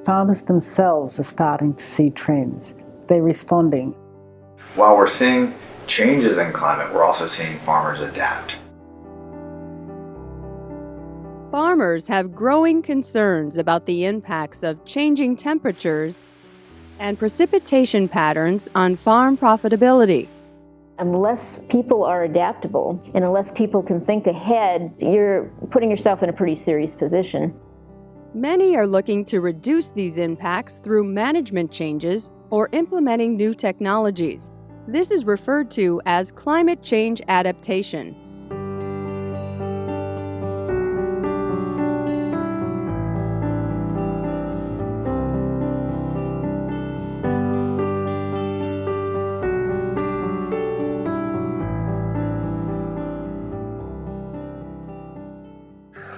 Farmers themselves are starting to see trends. They're responding. While we're seeing changes in climate, we're also seeing farmers adapt. Farmers have growing concerns about the impacts of changing temperatures and precipitation patterns on farm profitability. Unless people are adaptable and unless people can think ahead, you're putting yourself in a pretty serious position. Many are looking to reduce these impacts through management changes or implementing new technologies. This is referred to as climate change adaptation.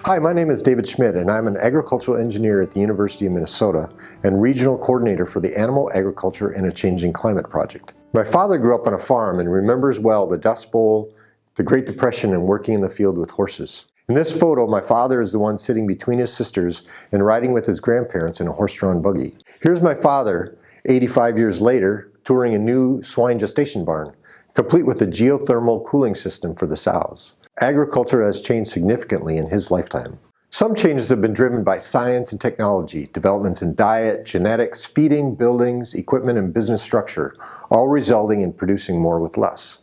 Hi, my name is David Schmidt, and I'm an agricultural engineer at the University of Minnesota and regional coordinator for the Animal Agriculture in a Changing Climate project. My father grew up on a farm and remembers well the Dust Bowl, the Great Depression, and working in the field with horses. In this photo, my father is the one sitting between his sisters and riding with his grandparents in a horse-drawn buggy. Here's my father, 85 years later, touring a new swine gestation barn, complete with a geothermal cooling system for the sows. Agriculture has changed significantly in his lifetime. Some changes have been driven by science and technology, developments in diet, genetics, feeding, buildings, equipment, and business structure, all resulting in producing more with less.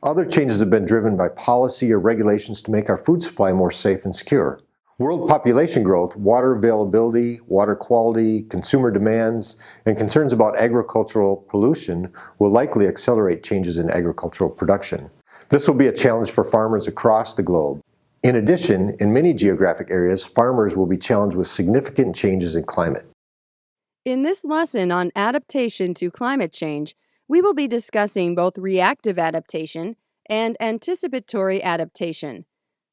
Other changes have been driven by policy or regulations to make our food supply more safe and secure. World population growth, water availability, water quality, consumer demands, and concerns about agricultural pollution will likely accelerate changes in agricultural production. This will be a challenge for farmers across the globe. In addition, in many geographic areas, farmers will be challenged with significant changes in climate. In this lesson on adaptation to climate change, we will be discussing both reactive adaptation and anticipatory adaptation.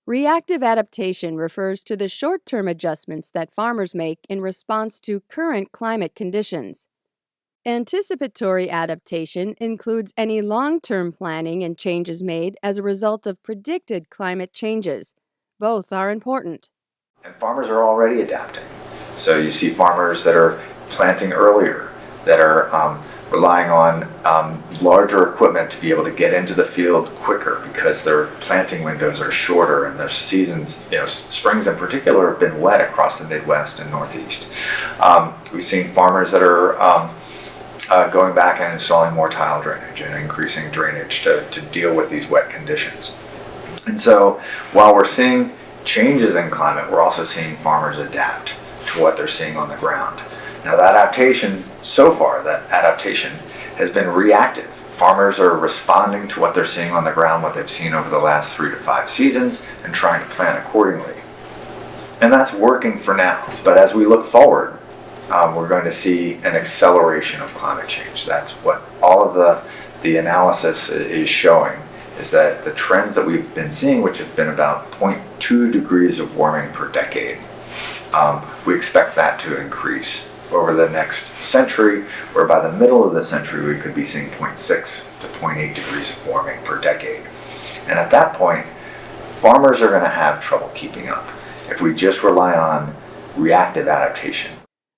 Reactive adaptation refers to the short-term adjustments that farmers make in response to current climate conditions. Anticipatory adaptation includes any long-term planning and changes made as a result of predicted climate changes. Both are important. And farmers are already adapting. So you see farmers that are planting earlier, that are relying on larger equipment to be able to get into the field quicker because their planting windows are shorter and their seasons, springs in particular, have been wet across the Midwest and Northeast. We've seen farmers that are going back and installing more tile drainage and increasing drainage to deal with these wet conditions. And so while we're seeing changes in climate, we're also seeing farmers adapt to what they're seeing on the ground. Now that adaptation has been reactive. Farmers are responding to what they're seeing on the ground, what they've seen over the last 3 to 5 seasons, and trying to plan accordingly. And that's working for now. But as we look forward, we're going to see an acceleration of climate change. That's what all of the analysis is showing, is that the trends that we've been seeing, which have been about 0.2 degrees of warming per decade, we expect that to increase over the next century, where by the middle of the century we could be seeing 0.6 to 0.8 degrees of warming per decade. And at that point, farmers are going to have trouble keeping up if we just rely on reactive adaptation.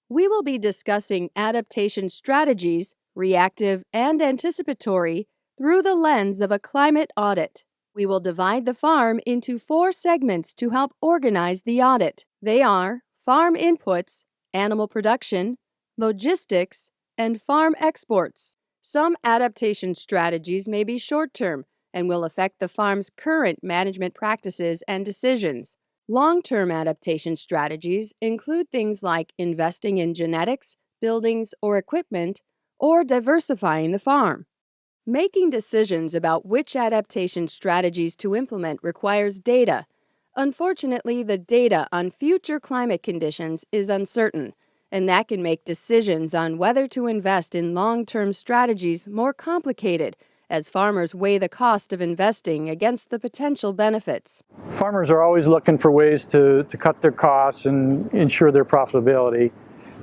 We will be discussing adaptation strategies, reactive and anticipatory, through the lens of a climate audit. We will divide the farm into 4 segments to help organize the audit. They are farm inputs, animal production, logistics, and farm exports. Some adaptation strategies may be short-term and will affect the farm's current management practices and decisions. Long-term adaptation strategies include things like investing in genetics, buildings, or equipment, or diversifying the farm. Making decisions about which adaptation strategies to implement requires data. Unfortunately, the data on future climate conditions is uncertain, and that can make decisions on whether to invest in long-term strategies more complicated as farmers weigh the cost of investing against the potential benefits. Farmers are always looking for ways to cut their costs and ensure their profitability.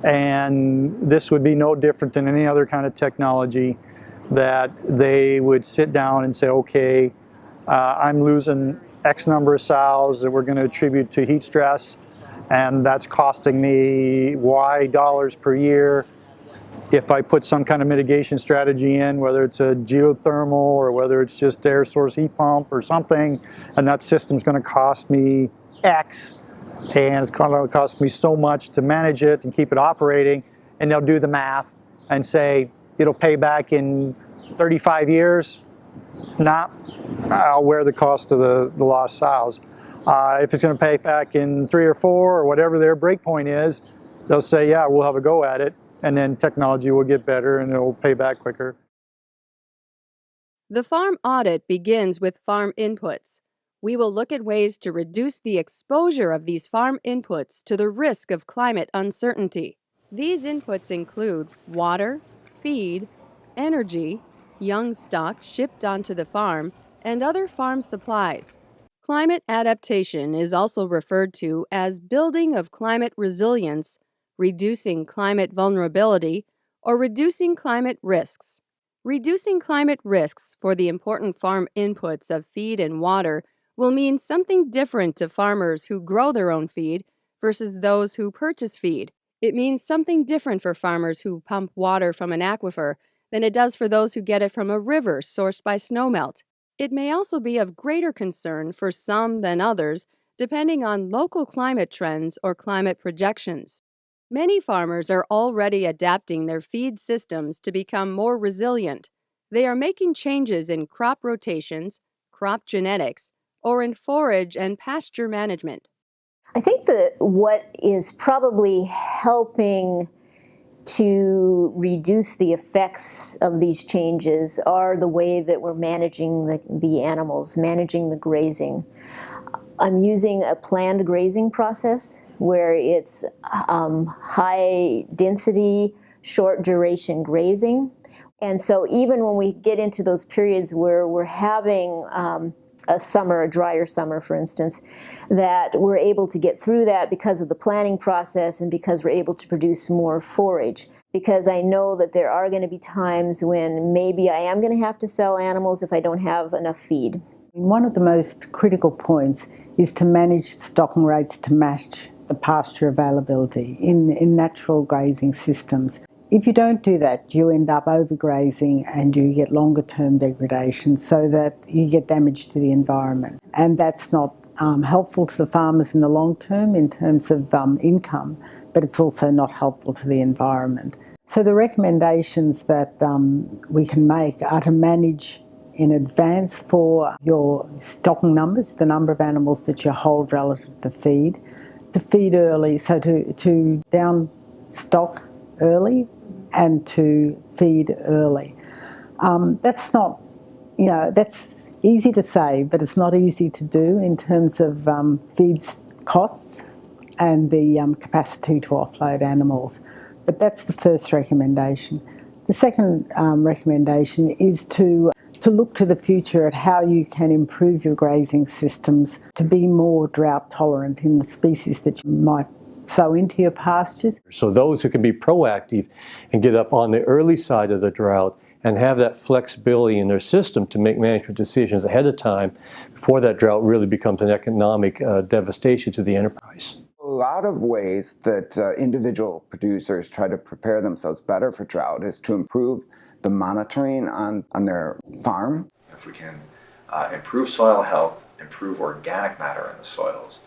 And this would be no different than any other kind of technology that they would sit down and say, okay, I'm losing X number of sows that we're going to attribute to heat stress. and that's costing me Y dollars per year. If I put some kind of mitigation strategy in, whether it's a geothermal or whether it's just air source heat pump or something, and that system's going to cost me X, and it's going to cost me so much to manage it and keep it operating, and they'll do the math and say it'll pay back in 35 years. Nah, I'll wear the cost of the lost sows. If it's going to pay back in 3 or 4 or whatever their break point is, they'll say, yeah, we'll have a go at it, and then technology will get better and it'll pay back quicker. The farm audit begins with farm inputs. We will look at ways to reduce the exposure of these farm inputs to the risk of climate uncertainty. These inputs include water, feed, energy, young stock shipped onto the farm, and other farm supplies. Climate adaptation is also referred to as building of climate resilience, reducing climate vulnerability, or reducing climate risks. Reducing climate risks for the important farm inputs of feed and water will mean something different to farmers who grow their own feed versus those who purchase feed. It means something different for farmers who pump water from an aquifer than it does for those who get it from a river sourced by snowmelt. It may also be of greater concern for some than others, depending on local climate trends or climate projections. Many farmers are already adapting their feed systems to become more resilient. They are making changes in crop rotations, crop genetics, or in forage and pasture management. I think that what is probably helping to reduce the effects of these changes are the way that we're managing the animals, managing the grazing. I'm using a planned grazing process where it's high density, short duration grazing. And so even when we get into those periods where we're having a summer, a drier summer, for instance, that we're able to get through that because of the planning process and because we're able to produce more forage. Because I know that there are going to be times when maybe I am going to have to sell animals if I don't have enough feed. One of the most critical points is to manage stocking rates to match the pasture availability in natural grazing systems. If you don't do that, you end up overgrazing and you get longer term degradation so that you get damage to the environment. And that's not helpful to the farmers in the long term in terms of income, but it's also not helpful to the environment. So the recommendations that we can make are to manage in advance for your stocking numbers, the number of animals that you hold relative to feed early, so to down stock early and to feed early. That's not, that's easy to say, but it's not easy to do in terms of feed costs and the capacity to offload animals. But that's the first recommendation. The second recommendation is to look to the future at how you can improve your grazing systems to be more drought tolerant in the species that you might sow into your pastures. So those who can be proactive and get up on the early side of the drought and have that flexibility in their system to make management decisions ahead of time before that drought really becomes an economic devastation to the enterprise. A lot of ways that individual producers try to prepare themselves better for drought is to improve the monitoring on their farm. If we can improve soil health, improve organic matter in the soils,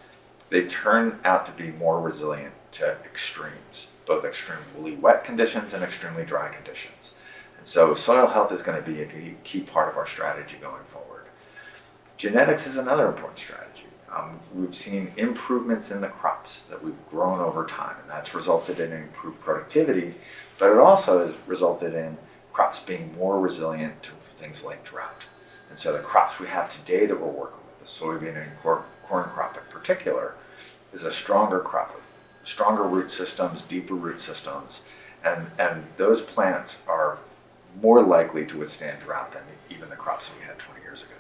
they turn out to be more resilient to extremes, both extremely wet conditions and extremely dry conditions. And so soil health is going to be a key part of our strategy going forward. Genetics is another important strategy. We've seen improvements in the crops that we've grown over time, and that's resulted in improved productivity, but it also has resulted in crops being more resilient to things like drought. And so the crops we have today that we're working with, the soybean and corn crop in particular, is a stronger crop with stronger root systems, deeper root systems, and those plants are more likely to withstand drought than even the crops that we had 20 years ago.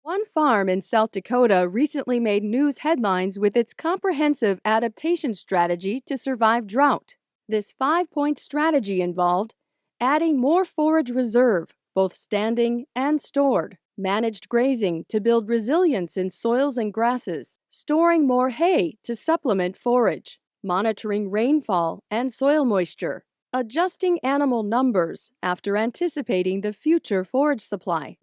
One farm in South Dakota recently made news headlines with its comprehensive adaptation strategy to survive drought. This 5-point strategy involved adding more forage reserve, both standing and stored, managed grazing to build resilience in soils and grasses, storing more hay to supplement forage, monitoring rainfall and soil moisture, adjusting animal numbers after anticipating the future forage supply.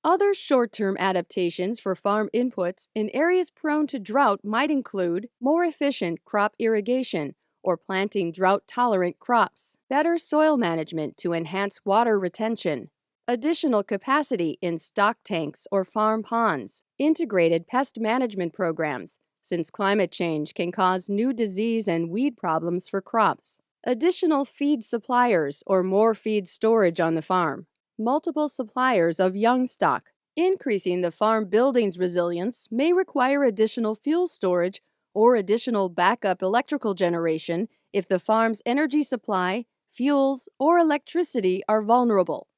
Other short-term adaptations for farm inputs in areas prone to drought might include more efficient crop irrigation or planting drought-tolerant crops, better soil management to enhance water retention, additional capacity in stock tanks or farm ponds, integrated pest management programs, since climate change can cause new disease and weed problems for crops, additional feed suppliers or more feed storage on the farm, multiple suppliers of young stock. Increasing the farm building's resilience may require additional fuel storage or additional backup electrical generation if the farm's energy supply, fuels, or electricity are vulnerable.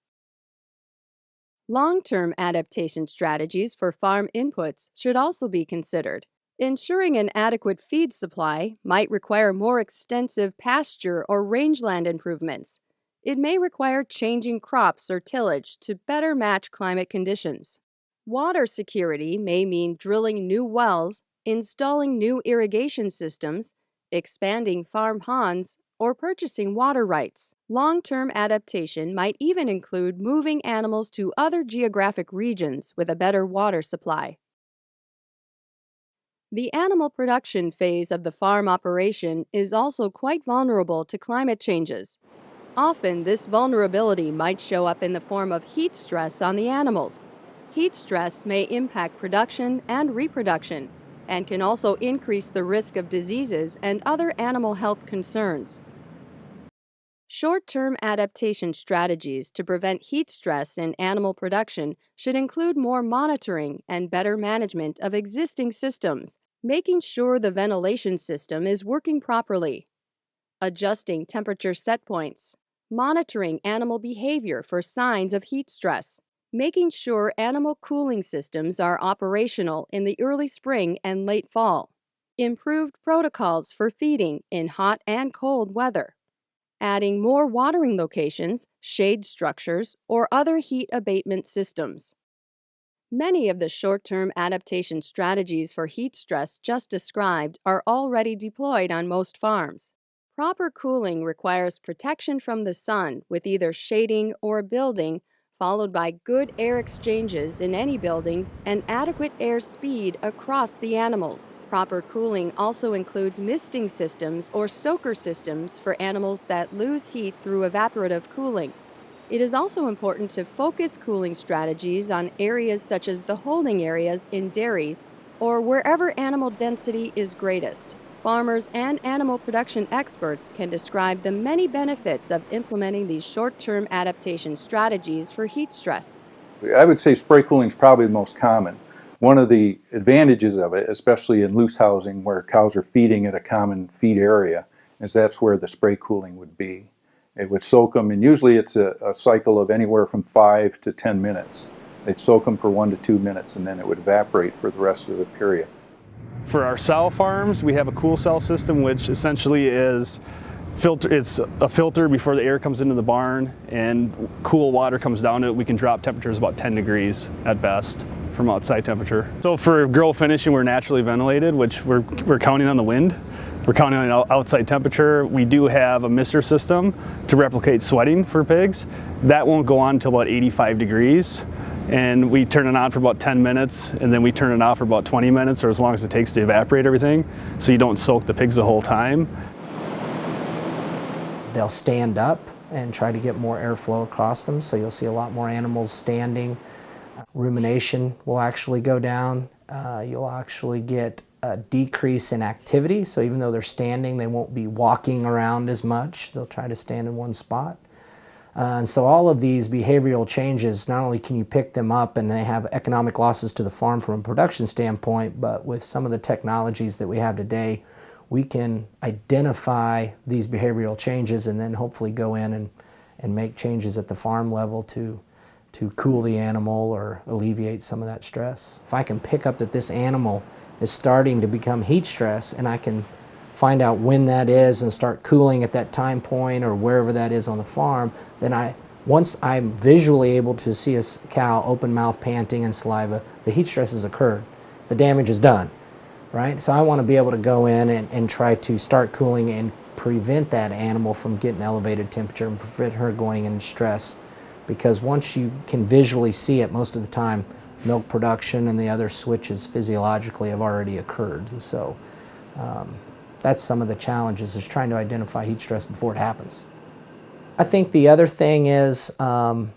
Long-term adaptation strategies for farm inputs should also be considered. Ensuring an adequate feed supply might require more extensive pasture or rangeland improvements. It may require changing crops or tillage to better match climate conditions. Water security may mean drilling new wells, installing new irrigation systems, expanding farm ponds, or purchasing water rights. Long-term adaptation might even include moving animals to other geographic regions with a better water supply. The animal production phase of the farm operation is also quite vulnerable to climate changes. Often, this vulnerability might show up in the form of heat stress on the animals. Heat stress may impact production and reproduction, and can also increase the risk of diseases and other animal health concerns. Short-term adaptation strategies to prevent heat stress in animal production should include more monitoring and better management of existing systems, making sure the ventilation system is working properly, adjusting temperature set points, monitoring animal behavior for signs of heat stress, making sure animal cooling systems are operational in the early spring and late fall, improved protocols for feeding in hot and cold weather, adding more watering locations, shade structures, or other heat abatement systems. Many of the short-term adaptation strategies for heat stress just described are already deployed on most farms. Proper cooling requires protection from the sun with either shading or building, followed by good air exchanges in any buildings and adequate air speed across the animals. Proper cooling also includes misting systems or soaker systems for animals that lose heat through evaporative cooling. It is also important to focus cooling strategies on areas such as the holding areas in dairies or wherever animal density is greatest. Farmers and animal production experts can describe the many benefits of implementing these short-term adaptation strategies for heat stress. I would say spray cooling is probably the most common. One of the advantages of it, especially in loose housing where cows are feeding at a common feed area, is that's where the spray cooling would be. It would soak them, and usually it's a cycle of anywhere from 5 to 10 minutes. They'd soak them for 1 to 2 minutes, and then it would evaporate for the rest of the period. For our sow farms, we have a cool cell system, which essentially is it's a filter before the air comes into the barn and cool water comes down to it. We can drop temperatures about 10 degrees at best from outside temperature. So for grill finishing, we're naturally ventilated, which we're counting on the wind. We're counting on outside temperature. We do have a mister system to replicate sweating for pigs. That won't go on until about 85 degrees. And we turn it on for about 10 minutes, and then we turn it off for about 20 minutes, or as long as it takes to evaporate everything, so you don't soak the pigs the whole time. They'll stand up and try to get more airflow across them, so you'll see a lot more animals standing. Rumination will actually go down. You'll actually get a decrease in activity, so even though they're standing, they won't be walking around as much. They'll try to stand in one spot. And so all of these behavioral changes, not only can you pick them up and they have economic losses to the farm from a production standpoint, but with some of the technologies that we have today, we can identify these behavioral changes and then hopefully go in and make changes at the farm level to cool the animal or alleviate some of that stress. If I can pick up that this animal is starting to become heat stress and I can find out when that is and start cooling at that time point or wherever that is on the farm, then I Once I'm visually able to see a cow open mouth panting and saliva, the heat stress has occurred. The damage is done, right? So I want to be able to go in and try to start cooling and prevent that animal from getting elevated temperature and prevent her going into stress. Because once you can visually see it, most of the time, milk production and the other switches physiologically have already occurred. And so that's some of the challenges, is trying to identify heat stress before it happens. I think the other thing is, and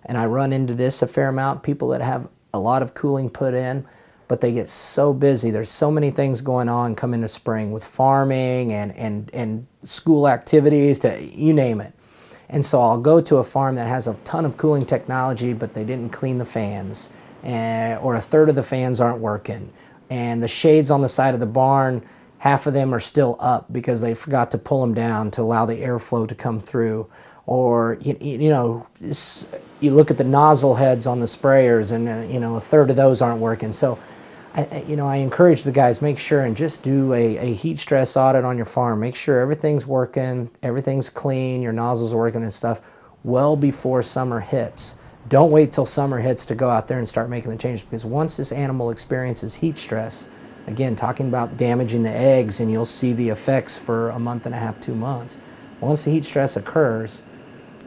I run into this a fair amount, people that have a lot of cooling put in, but they get so busy. There's so many things going on coming to spring with farming and school activities, to you name it. And so I'll go to a farm that has a ton of cooling technology, but they didn't clean the fans, or a third of the fans aren't working. And the shades on the side of the barn, half of them are still up because they forgot to pull them down to allow the airflow to come through. Or, you know, you look at the nozzle heads on the sprayers, and you know, a third of those aren't working. So, I encourage the guys, make sure and just do a heat stress audit on your farm. Make sure everything's working, everything's clean, your nozzles are working and stuff well before summer hits. Don't wait till summer hits to go out there and start making the changes, because once this animal experiences heat stress, again, talking about damaging the eggs, and you'll see the effects for a month and a half, 2 months. Once the heat stress occurs,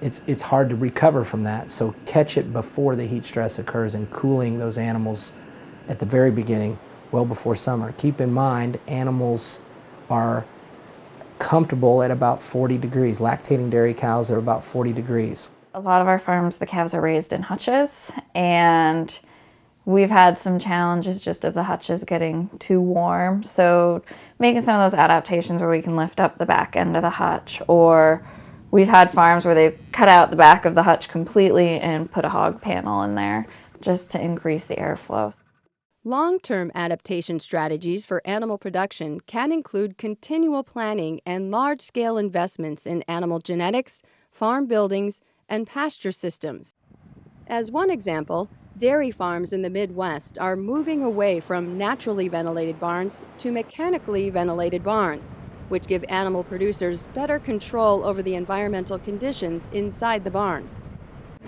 it's hard to recover from that. So catch it before the heat stress occurs, and cooling those animals at the very beginning, well before summer. Keep in mind, animals are comfortable at about 40 degrees. Lactating dairy cows are about 40 degrees. A lot of our farms, the calves are raised in hutches, and we've had some challenges just of the hutches getting too warm. So making some of those adaptations where we can lift up the back end of the hutch, or we've had farms where they've cut out the back of the hutch completely and put a hog panel in there just to increase the airflow. Long-term adaptation strategies for animal production can include continual planning and large-scale investments in animal genetics, farm buildings, and pasture systems. As one example, dairy farms in the Midwest are moving away from naturally ventilated barns to mechanically ventilated barns, which give animal producers better control over the environmental conditions inside the barn.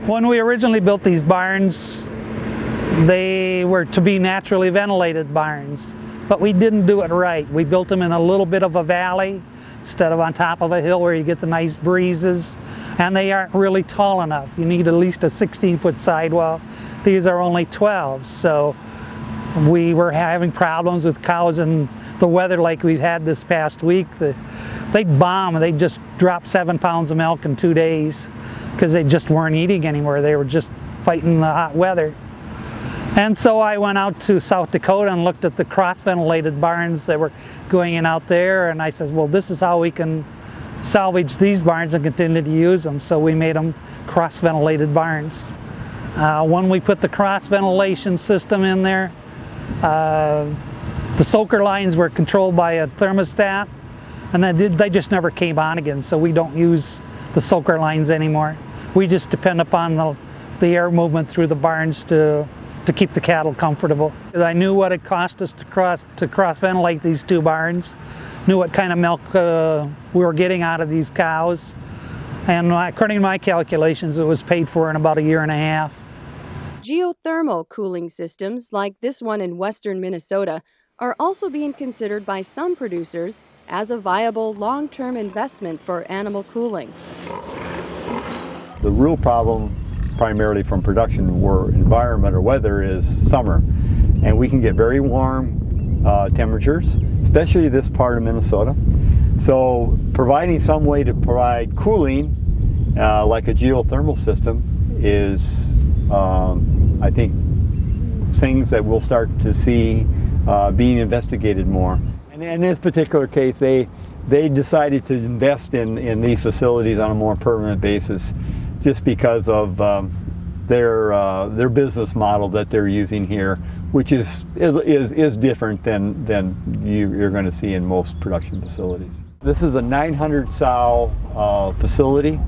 When we originally built these barns, they were to be naturally ventilated barns, but we didn't do it right. We built them in a little bit of a valley instead of on top of a hill where you get the nice breezes, and they aren't really tall enough. You need at least a 16-foot sidewall. These are only 12, so we were having problems with cows in the weather like we've had this past week. They'd bomb, and they'd just drop 7 pounds of milk in 2 days because they just weren't eating anymore. They were just fighting the hot weather. And so I went out to South Dakota and looked at the cross-ventilated barns that were going in out there, and I said, well, this is how we can salvage these barns and continue to use them. So we made them cross-ventilated barns. When we put the cross-ventilation system in there, the soaker lines were controlled by a thermostat, and they just never came on again, so we don't use the soaker lines anymore. We just depend upon the air movement through the barns to keep the cattle comfortable. I knew what it cost us to cross-ventilate these 2 barns, knew what kind of milk we were getting out of these cows, and according to my calculations, it was paid for in about 1.5 years. Geothermal cooling systems, like this one in western Minnesota, are also being considered by some producers as a viable long-term investment for animal cooling. The real problem, primarily from production or environment or weather, is summer. And we can get very warm temperatures, especially this part of Minnesota. So providing some way to provide cooling, like a geothermal system, is, I think, things that we'll start to see being investigated more. And in this particular case, they decided to invest in these facilities on a more permanent basis, just because of their business model that they're using here, which is different than you're going to see in most production facilities. This is a 900 sow facility,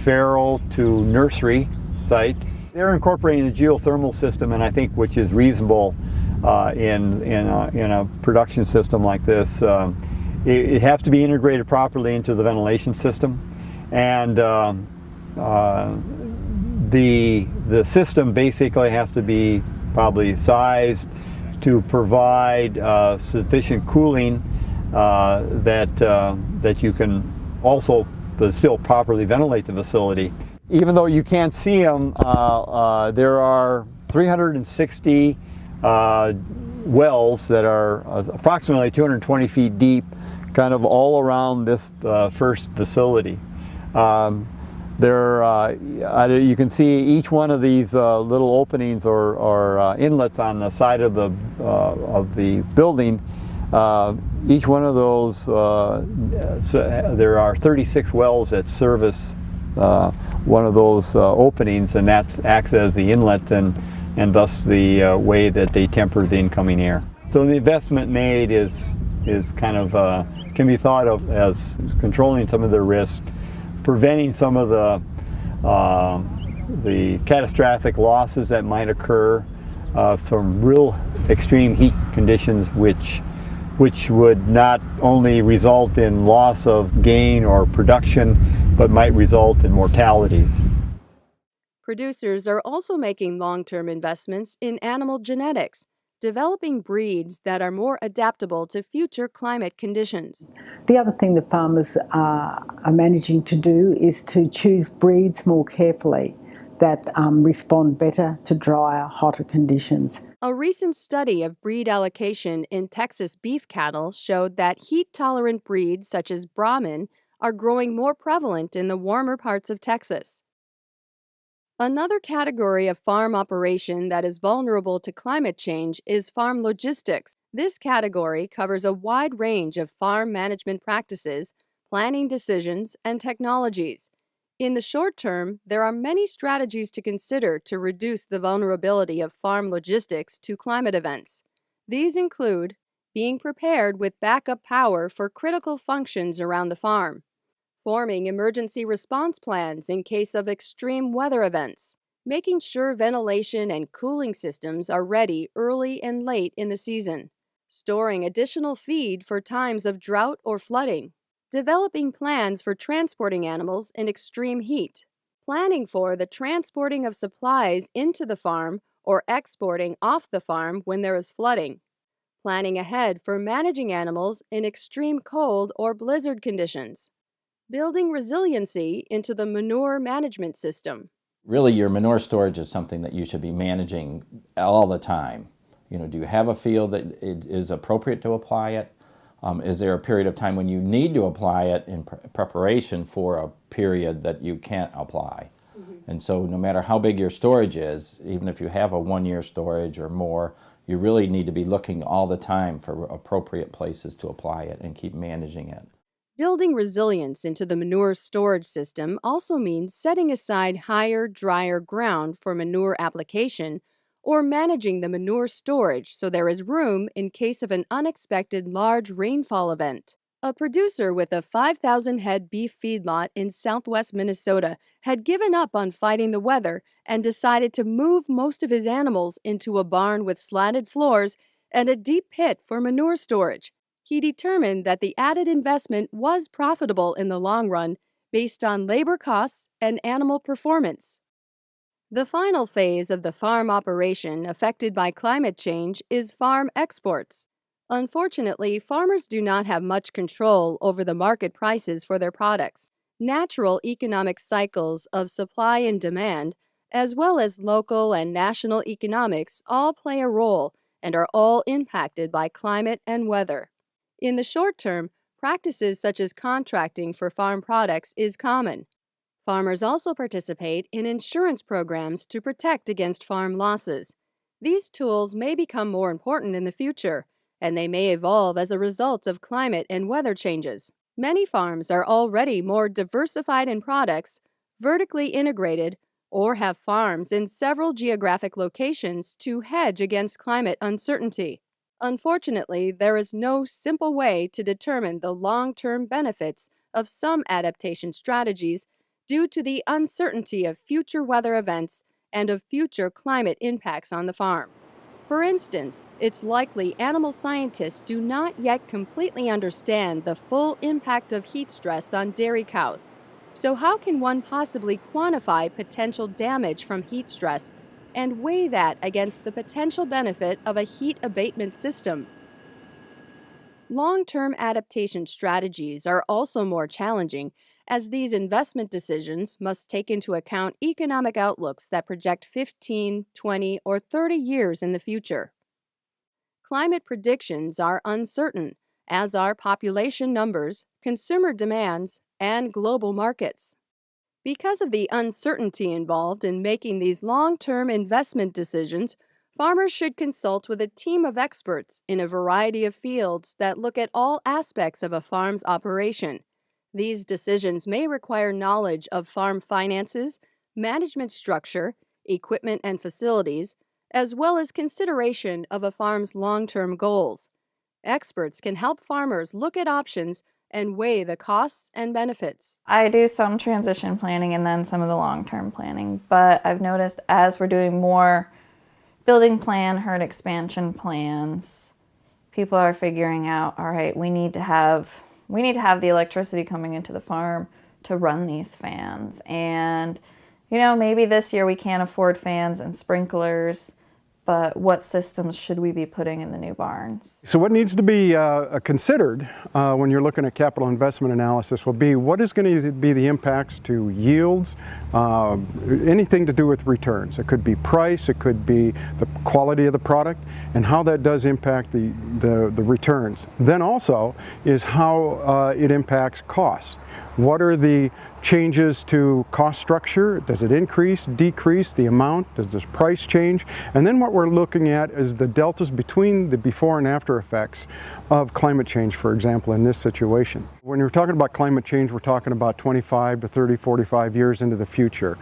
farrow to nursery site. They're incorporating a geothermal system, and I think which is reasonable in a production system like this. It has to be integrated properly into the ventilation system, and the system basically has to be probably sized to provide sufficient cooling that you can also but still properly ventilate the facility. Even though you can't see them, there are 360 wells that are approximately 220 feet deep, kind of all around this first facility. You can see each one of these little openings or inlets on the side of the building. Each one of those, there are 36 wells that service one of those openings, and that acts as the inlet and thus the way that they temper the incoming air. So the investment made is kind of can be thought of as controlling some of the risk, preventing some of the catastrophic losses that might occur from real extreme heat conditions, which would not only result in loss of gain or production, but might result in mortalities. Producers are also making long-term investments in animal genetics, developing breeds that are more adaptable to future climate conditions. The other thing that farmers are managing to do is to choose breeds more carefully that respond better to drier, hotter conditions. A recent study of breed allocation in Texas beef cattle showed that heat-tolerant breeds such as Brahman are growing more prevalent in the warmer parts of Texas. Another category of farm operation that is vulnerable to climate change is farm logistics. This category covers a wide range of farm management practices, planning decisions, and technologies. In the short term, there are many strategies to consider to reduce the vulnerability of farm logistics to climate events. These include being prepared with backup power for critical functions around the farm, forming emergency response plans in case of extreme weather events, making sure ventilation and cooling systems are ready early and late in the season, storing additional feed for times of drought or flooding, developing plans for transporting animals in extreme heat, planning for the transporting of supplies into the farm or exporting off the farm when there is flooding, planning ahead for managing animals in extreme cold or blizzard conditions, building resiliency into the manure management system. Really, your manure storage is something that you should be managing all the time. Do you have a field that it is appropriate to apply it? Is there a period of time when you need to apply it in preparation for a period that you can't apply? And so no matter how big your storage is, even if you have a 1-year storage or more, you really need to be looking all the time for appropriate places to apply it and keep managing it. Building resilience into the manure storage system also means setting aside higher, drier ground for manure application or managing the manure storage so there is room in case of an unexpected large rainfall event. A producer with a 5,000-head beef feedlot in southwest Minnesota had given up on fighting the weather and decided to move most of his animals into a barn with slatted floors and a deep pit for manure storage. He determined that the added investment was profitable in the long run based on labor costs and animal performance. The final phase of the farm operation affected by climate change is farm exports. Unfortunately, farmers do not have much control over the market prices for their products. Natural economic cycles of supply and demand, as well as local and national economics, all play a role and are all impacted by climate and weather. In the short term, practices such as contracting for farm products is common. Farmers also participate in insurance programs to protect against farm losses. These tools may become more important in the future, and they may evolve as a result of climate and weather changes. Many farms are already more diversified in products, vertically integrated, or have farms in several geographic locations to hedge against climate uncertainty. Unfortunately, there is no simple way to determine the long-term benefits of some adaptation strategies due to the uncertainty of future weather events and of future climate impacts on the farm. For instance, it's likely animal scientists do not yet completely understand the full impact of heat stress on dairy cows, So how can one possibly quantify potential damage from heat stress and weigh that against the potential benefit of a heat abatement system? Long-term adaptation strategies are also more challenging, as these investment decisions must take into account economic outlooks that project 15, 20, or 30 years in the future. Climate predictions are uncertain, as are population numbers, consumer demands, and global markets. Because of the uncertainty involved in making these long-term investment decisions, farmers should consult with a team of experts in a variety of fields that look at all aspects of a farm's operation. These decisions may require knowledge of farm finances, management structure, equipment and facilities, as well as consideration of a farm's long-term goals. Experts can help farmers look at options and weigh the costs and benefits. I do some transition planning and then some of the long-term planning, but I've noticed as we're doing more building plan, herd expansion plans, people are figuring out, all right, we need to have the electricity coming into the farm to run these fans. And, maybe this year we can't afford fans and sprinklers, but what systems should we be putting in the new barns? So what needs to be considered when you're looking at capital investment analysis will be what is going to be the impacts to yields, anything to do with returns. It could be price, it could be the quality of the product, and how that does impact the returns. Then also is how it impacts costs. What are the changes to cost structure? Does it increase, decrease the amount? Does this price change? And then what we're looking at is the deltas between the before and after effects of climate change, for example, in this situation. When you're talking about climate change, we're talking about 25 to 30, 45 years into the future,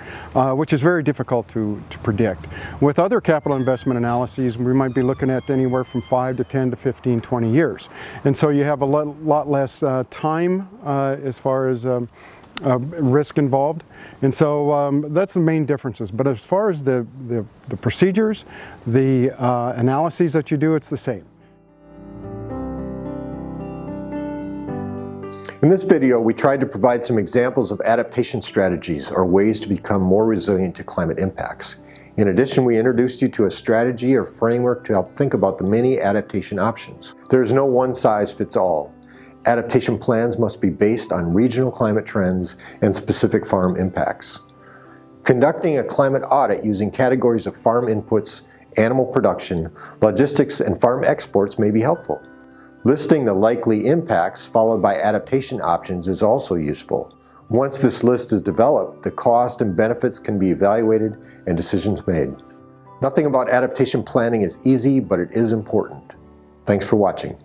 which is very difficult to predict. With other capital investment analyses, we might be looking at anywhere from 5 to 10 to 15, 20 years. And so you have a lot less time as far as risk involved, and so that's the main differences. But as far as the procedures, the analyses that you do, it's the same. In this video, we tried to provide some examples of adaptation strategies or ways to become more resilient to climate impacts. In addition, we introduced you to a strategy or framework to help think about the many adaptation options. There is no one-size-fits-all. Adaptation plans must be based on regional climate trends and specific farm impacts. Conducting a climate audit using categories of farm inputs, animal production, logistics, and farm exports may be helpful. Listing the likely impacts followed by adaptation options is also useful. Once this list is developed, the cost and benefits can be evaluated and decisions made. Nothing about adaptation planning is easy, but it is important. Thanks for watching.